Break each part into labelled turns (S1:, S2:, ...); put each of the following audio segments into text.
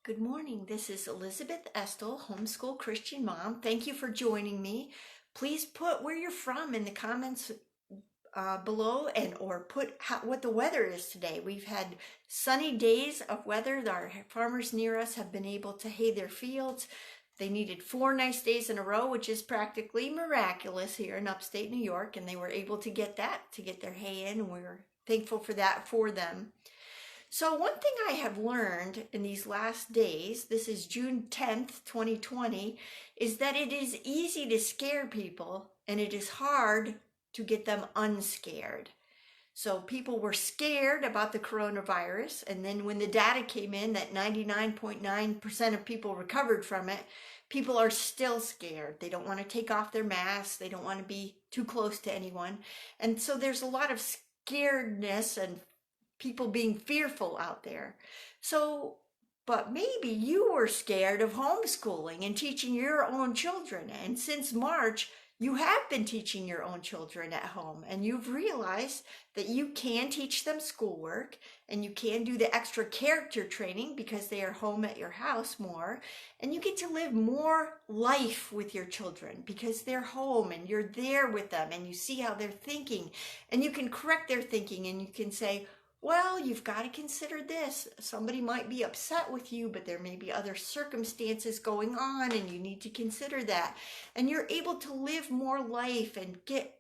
S1: Good morning. This is Elizabeth Estel, Homeschool Christian Mom. Thank you for joining me. Please put where you're from in the comments below or put what the weather is today. We've had sunny days of weather. Our farmers near us have been able to hay their fields. They needed 4 nice days in a row, which is practically miraculous here in upstate New York, and they were able to get their hay in, and we're thankful for that for them. So one thing I have learned in these last days, this is June 10th, 2020, is that it is easy to scare people and it is hard to get them unscared. So people were scared about the coronavirus, and then when the data came in that 99.9% of people recovered from it, people are still scared. They don't want to take off their masks. They don't want to be too close to anyone. And so there's a lot of scaredness and people being fearful out there. So, but maybe you were scared of homeschooling and teaching your own children. And since March, you have been teaching your own children at home, and you've realized that you can teach them schoolwork and you can do the extra character training because they are home at your house more, and you get to live more life with your children because they're home and you're there with them and you see how they're thinking, and you can correct their thinking, and you can say, well, you've got to consider this. Somebody might be upset with you, but there may be other circumstances going on and you need to consider that. And you're able to live more life and get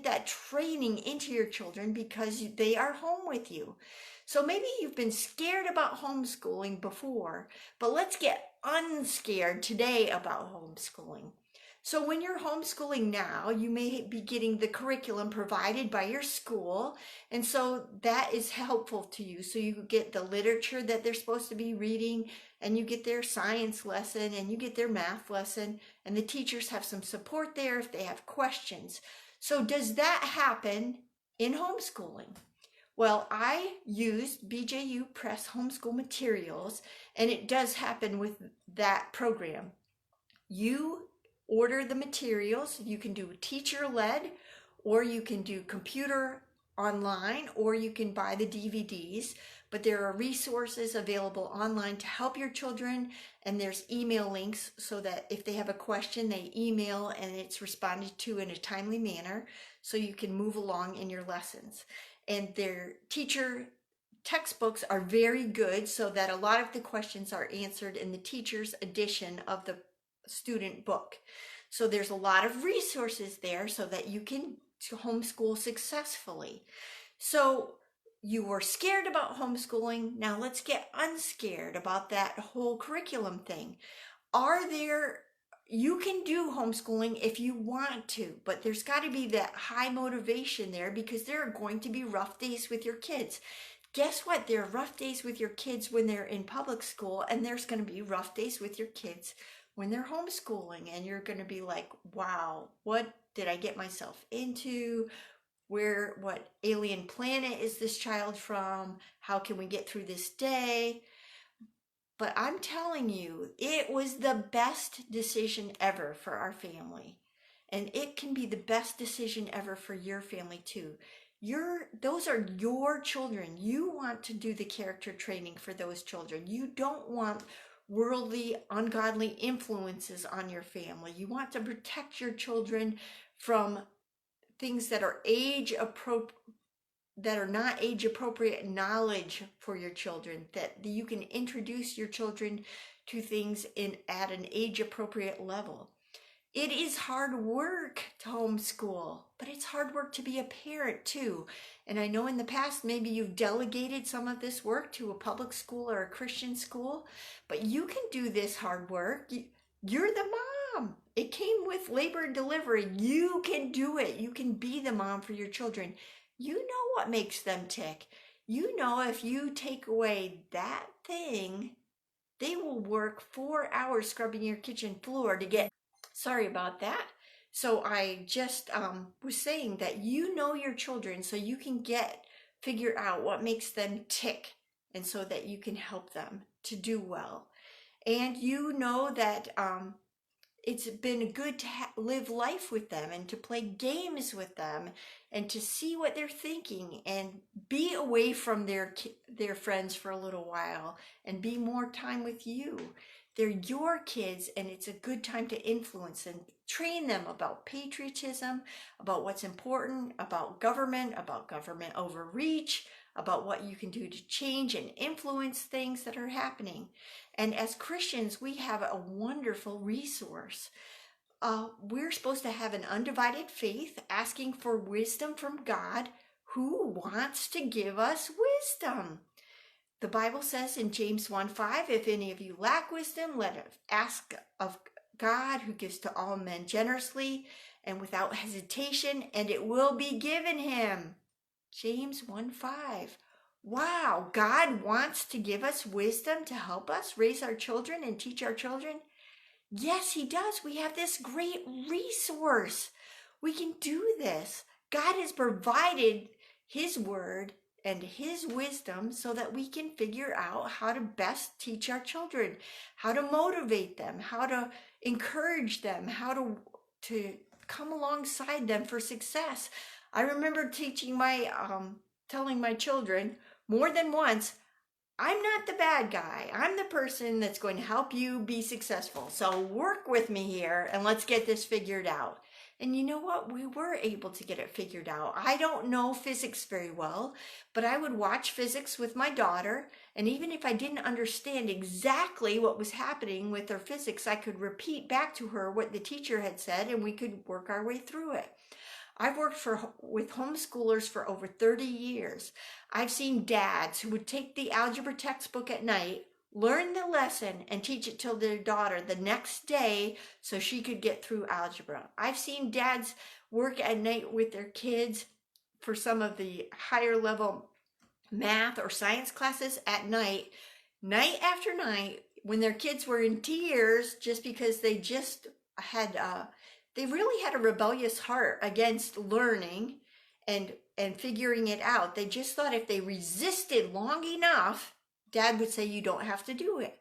S1: that training into your children because they are home with you. So maybe you've been scared about homeschooling before, but let's get unscared today about homeschooling. So when you're homeschooling now, you may be getting the curriculum provided by your school, and so that is helpful to you. So you get the literature that they're supposed to be reading, and you get their science lesson, and you get their math lesson, and the teachers have some support there if they have questions. So does that happen in homeschooling? Well, I used BJU Press Homeschool Materials, and it does happen with that program. You order the materials. You can do teacher-led, or you can do computer online, or you can buy the DVDs, but there are resources available online to help your children, and there's email links so that if they have a question, they email and it's responded to in a timely manner so you can move along in your lessons. And their teacher textbooks are very good so that a lot of the questions are answered in the teacher's edition of the student book. So there's a lot of resources there so that you can homeschool successfully. So you were scared about homeschooling. Now let's get unscared about that whole curriculum thing. You can do homeschooling if you want to, but there's got to be that high motivation there because there are going to be rough days with your kids. Guess what? There are rough days with your kids when they're in public school, and there's going to be rough days with your kids when they're homeschooling, and you're going to be like, wow, what did I get myself into? What alien planet is this child from? How can we get through this day? But I'm telling you, it was the best decision ever for our family. And it can be the best decision ever for your family too. Those are your children. You want to do the character training for those children. You don't want worldly, ungodly influences on your family. You want to protect your children from things that are not age appropriate knowledge for your children, that you can introduce your children to things at an age appropriate level. It is hard work to homeschool, but it's hard work to be a parent too. And I know in the past, maybe you've delegated some of this work to a public school or a Christian school, but you can do this hard work. You're the mom. It came with labor and delivery. You can do it. You can be the mom for your children. You know what makes them tick. You know if you take away that thing, they will work 4 hours scrubbing your kitchen floor to get. Sorry about that. So I just was saying that you know your children so you can figure out what makes them tick, and so that you can help them to do well. And you know that it's been good to live life with them and to play games with them and to see what they're thinking and be away from their friends for a little while and be more time with you. They're your kids, and it's a good time to influence and train them about patriotism, about what's important, about government overreach, about what you can do to change and influence things that are happening. And as Christians, we have a wonderful resource. We're supposed to have an undivided faith, asking for wisdom from God, who wants to give us wisdom. The Bible says in James 1:5, if any of you lack wisdom, let us ask of God, who gives to all men generously and without hesitation, and it will be given him. James 1:5. Wow, God wants to give us wisdom to help us raise our children and teach our children. Yes, he does. We have this great resource. We can do this. God has provided his word and his wisdom so that we can figure out how to best teach our children, how to motivate them, how to encourage them, how to come alongside them for success. I remember telling my children more than once, I'm not the bad guy. I'm the person that's going to help you be successful. So work with me here and let's get this figured out. And you know what? We were able to get it figured out. I don't know physics very well, but I would watch physics with my daughter. And even if I didn't understand exactly what was happening with her physics, I could repeat back to her what the teacher had said and we could work our way through it. I've worked with homeschoolers for over 30 years. I've seen dads who would take the algebra textbook at night, learn the lesson, and teach it to their daughter the next day so she could get through algebra. I've seen dads work at night with their kids for some of the higher level math or science classes at night after night, when their kids were in tears just because they just had they really had a rebellious heart against learning and figuring it out. They just thought if they resisted long enough, Dad would say, you don't have to do it.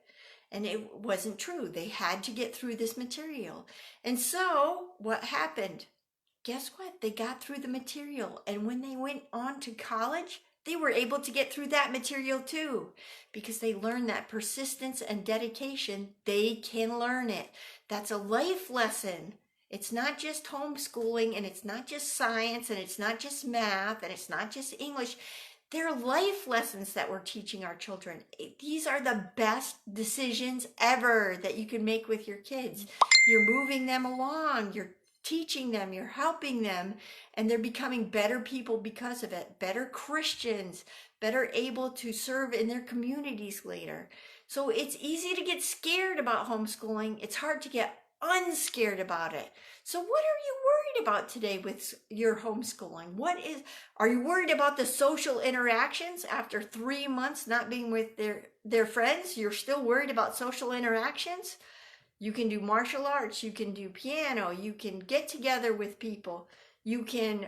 S1: And it wasn't true. They had to get through this material. And so what happened? Guess what? They got through the material. And when they went on to college, they were able to get through that material too, because they learned that persistence and dedication, they can learn it. That's a life lesson. It's not just homeschooling, and it's not just science, and it's not just math, and it's not just English. They're life lessons that we're teaching our children. These are the best decisions ever that you can make with your kids. You're moving them along, you're teaching them, you're helping them, and they're becoming better people because of it, better Christians, better able to serve in their communities later. So it's easy to get scared about homeschooling. It's hard to get unscared about it. So what are you worried about today with your homeschooling? Are you worried about the social interactions after 3 months not being with their friends? You're still worried about social interactions? You can do martial arts, you can do piano, you can get together with people, you can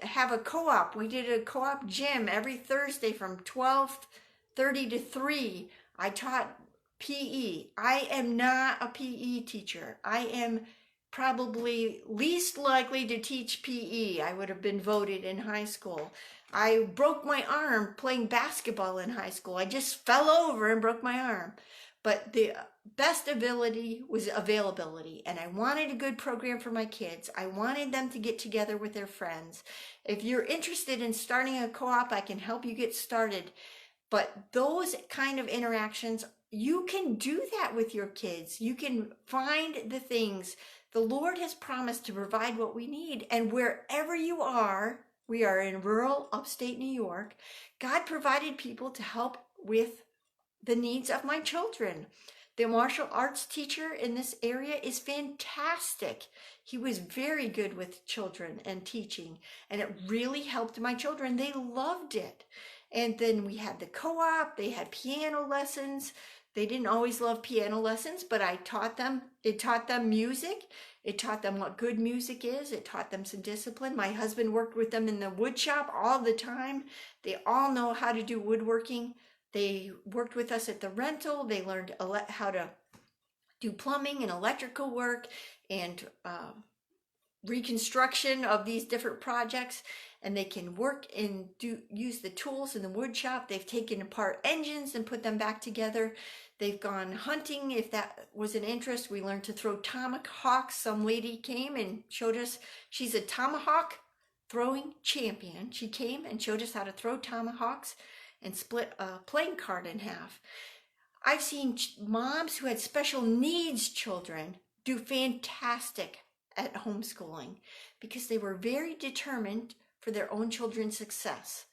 S1: have a co-op. We did a co-op gym every Thursday from 12:30 to 3. I taught PE. I am not a PE teacher. I am probably least likely to teach PE. I would have been voted in high school. I broke my arm playing basketball in high school. I just fell over and broke my arm. But the best ability was availability. And I wanted a good program for my kids. I wanted them to get together with their friends. If you're interested in starting a co-op, I can help you get started. But those kind of interactions, you can do that with your kids. You can find the things. The Lord has promised to provide what we need. And wherever you are, we are in rural upstate New York, God provided people to help with the needs of my children. The martial arts teacher in this area is fantastic. He was very good with children and teaching, and it really helped my children. They loved it. And then we had the co-op. They had piano lessons. They didn't always love piano lessons, but I taught them. It taught them music. It taught them what good music is. It taught them some discipline. My husband worked with them in the wood shop all the time. They all know how to do woodworking. They worked with us at the rental. They learned how to do plumbing and electrical work and reconstruction of these different projects, and they can work and use the tools in the wood shop. They've taken apart engines and put them back together. They've gone hunting if that was an interest. We learned to throw tomahawks. Some lady came and showed us. She's a tomahawk throwing champion. She came and showed us how to throw tomahawks and split a playing card in half. I've seen moms who had special needs children do fantastic at homeschooling because they were very determined for their own children's success.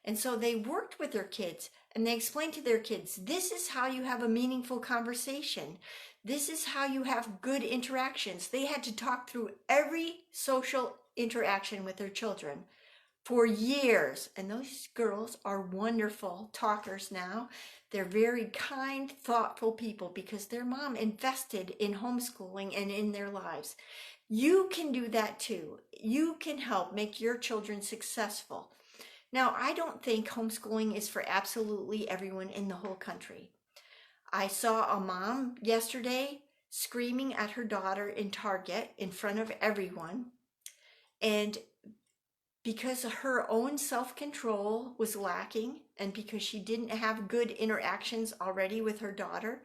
S1: And so they worked with their kids and they explained to their kids, this is how you have a meaningful conversation. This is how you have good interactions. They had to talk through every social interaction with their children for years. And those girls are wonderful talkers now. They're very kind, thoughtful people because their mom invested in homeschooling and in their lives. You can do that too. You can help make your children successful. Now, I don't think homeschooling is for absolutely everyone in the whole country. I saw a mom yesterday screaming at her daughter in Target in front of everyone. And because her own self-control was lacking and because she didn't have good interactions already with her daughter,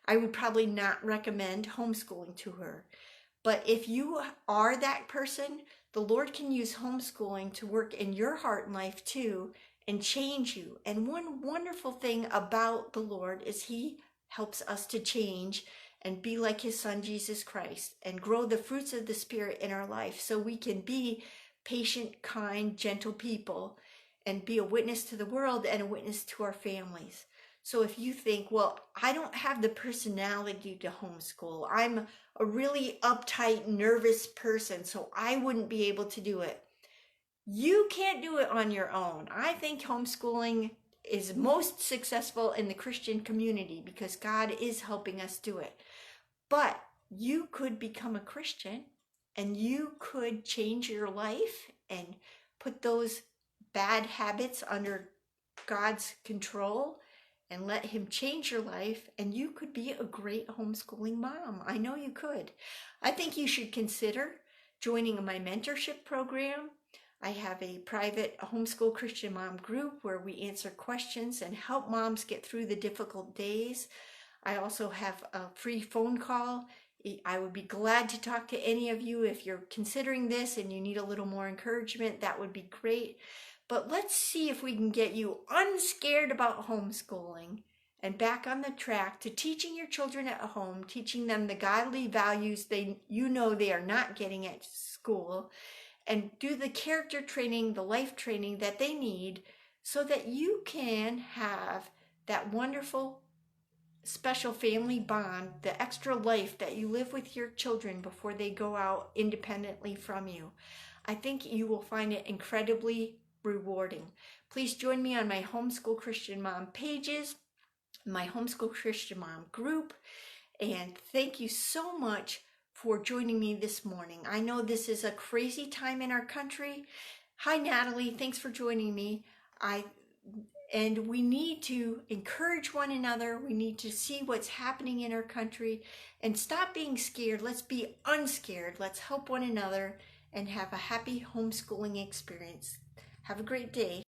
S1: I would probably not recommend homeschooling to her. But if you are that person, the Lord can use homeschooling to work in your heart and life too and change you. And one wonderful thing about the Lord is He helps us to change and be like His Son, Jesus Christ, and grow the fruits of the Spirit in our life so we can be patient, kind, gentle people and be a witness to the world and a witness to our families. So if you think, well, I don't have the personality to homeschool, I'm a really uptight, nervous person, so I wouldn't be able to do it. You can't do it on your own. I think homeschooling is most successful in the Christian community because God is helping us do it. But you could become a Christian and you could change your life and put those bad habits under God's control and let Him change your life, and you could be a great homeschooling mom. I know you could. I think you should consider joining my mentorship program. I have a private Homeschool Christian Mom group where we answer questions and help moms get through the difficult days. I also have a free phone call. I would be glad to talk to any of you if you're considering this and you need a little more encouragement. That would be great. But let's see if we can get you unscared about homeschooling and back on the track to teaching your children at home, teaching them the godly values they are not getting at school, and do the character training, the life training that they need so that you can have that wonderful special family bond, the extra life that you live with your children before they go out independently from you. I think you will find it incredibly rewarding. Please join me on my Homeschool Christian Mom pages, my Homeschool Christian Mom group, and thank you so much for joining me this morning. I know this is a crazy time in our country. Hi, Natalie. Thanks for joining me. And we need to encourage one another. We need to see what's happening in our country and stop being scared. Let's be unscared. Let's help one another and have a happy homeschooling experience. Have a great day.